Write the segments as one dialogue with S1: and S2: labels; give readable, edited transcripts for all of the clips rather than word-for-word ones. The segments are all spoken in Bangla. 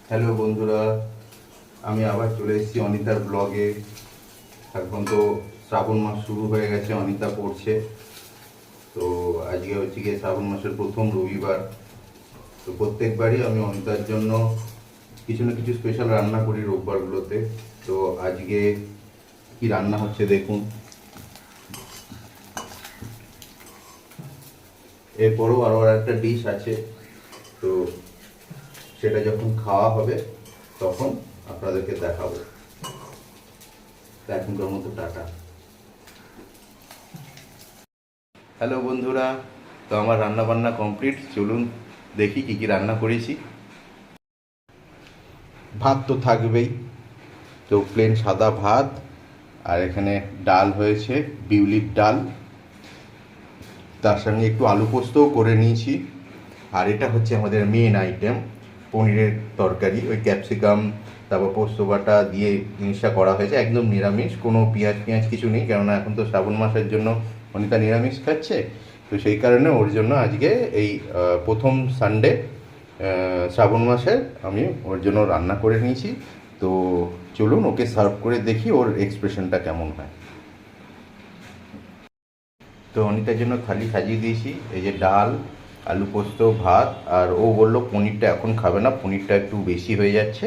S1: হ্যালো বন্ধুরা, আমি আবার চলে এসেছি অনিতার ব্লগে। এখন তো শ্রাবণ মাস শুরু হয়ে গেছে, অনিতা পড়ছে। তো আজকে হচ্ছে গিয়ে শ্রাবণ মাসের প্রথম রবিবার। তো প্রত্যেকবারই আমি অনিতার জন্য কিছু না কিছু স্পেশাল রান্না করি রোববারগুলোতে। তো আজকে কি রান্না হচ্ছে দেখুন। এরপরও আরও একটা ডিশ আছে, তো সেটা যখন খাওয়া হবে তখন আপনাদেরকে দেখাবো। এখনকার মতো টাটা। হ্যালো বন্ধুরা, তো আমার রান্না বান্না কমপ্লিট। চলুন দেখি কি কি রান্না করেছি। ভাত তো থাকবেই, তো প্লেন সাদা ভাত, আর এখানে ডাল হয়েছে, বিউলির ডাল। তার সঙ্গে একটু আলু পোস্তও করে নিয়েছি। আর এটা হচ্ছে আমাদের মেন আইটেম, পনিরের তরকারি। ওই ক্যাপসিকাম, তারপর পোস্ত বাটা দিয়ে জিনিসটা করা হয়েছে, একদম নিরামিষ, কোনো পেঁয়াজ কিছু নেই, কেননা এখন তো শ্রাবণ মাসের জন্য অনিতা নিরামিষ খাচ্ছে। তো সেই কারণে ওর জন্য আজকে এই প্রথম সানডে শ্রাবণ মাসের আমি ওর জন্য রান্না করে নিয়েছি। তো চলুন ওকে সার্ভ করে দেখি ওর এক্সপ্রেশনটা কেমন হয়। তো অনিতার জন্য থালি সাজিয়ে দিয়েছি, এই যে ডাল, আলু পোস্ত, ভাত। আর ও বললো পনিরটা এখন খাবে না, পনিরটা একটু বেশি হয়ে যাচ্ছে,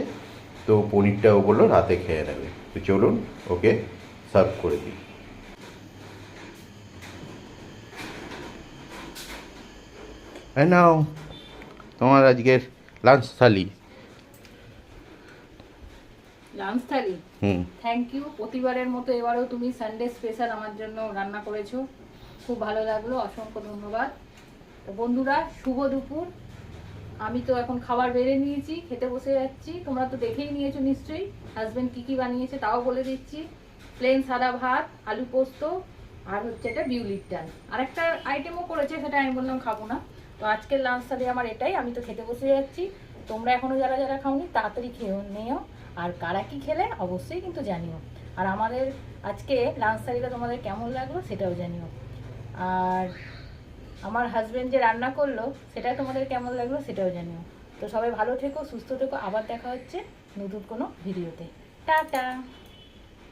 S1: তো পনিরটা ও বললো রাতে খেয়ে নেবে। তো চলুন ওকে সার্ভ করে দিই। হ্যাঁ নাও, তোমার আজকের লাঞ্চ থালি।
S2: লাঞ্চ থালি।
S1: হুম।
S2: Thank you. প্রতিবারের মতো এবারেও তুমি সানডে স্পেশাল আমার জন্য রান্না করেছো, খুব ভালো লাগলো, অসংখ্য ধন্যবাদ। তো বন্ধুরা, শুভ দুপুর। আমি তো এখন খাবার বেড়ে নিয়েছি, খেতে বসে যাচ্ছি। তোমরা তো দেখেই নিয়েছো নিশ্চয়ই হাজবেন্ড কি কি বানিয়েছে, তাও বলে দিচ্ছি। প্লেন সাদা ভাত, আলু পোস্ত, আর হচ্ছে এটা বিউলির ডাল। আর একটা আইটেমও করেছে, সেটা আমি বললাম খাবো না। তো আজকের লাঞ্চ থালি আমার এটাই। আমি তো খেতে বসে যাচ্ছি। তোমরা এখনো যারা যারা খাওনি তাড়াতাড়ি খেয়ে নিও, আর কারা কি খেলে অবশ্যই কিন্তু জানিও। আর আমাদের আজকে লাঞ্চ থালিটা তোমাদের কেমন লাগলো সেটাও জানিও। আর আমার হাজবেন্ড যে রান্না করলো সেটা তোমাদের কেমন লাগলো সেটাও জানিও। তো সবাই ভালো থেকো, সুস্থ থেকো। আবার দেখা হচ্ছে নতুন কোনো ভিডিওতে। টাটা।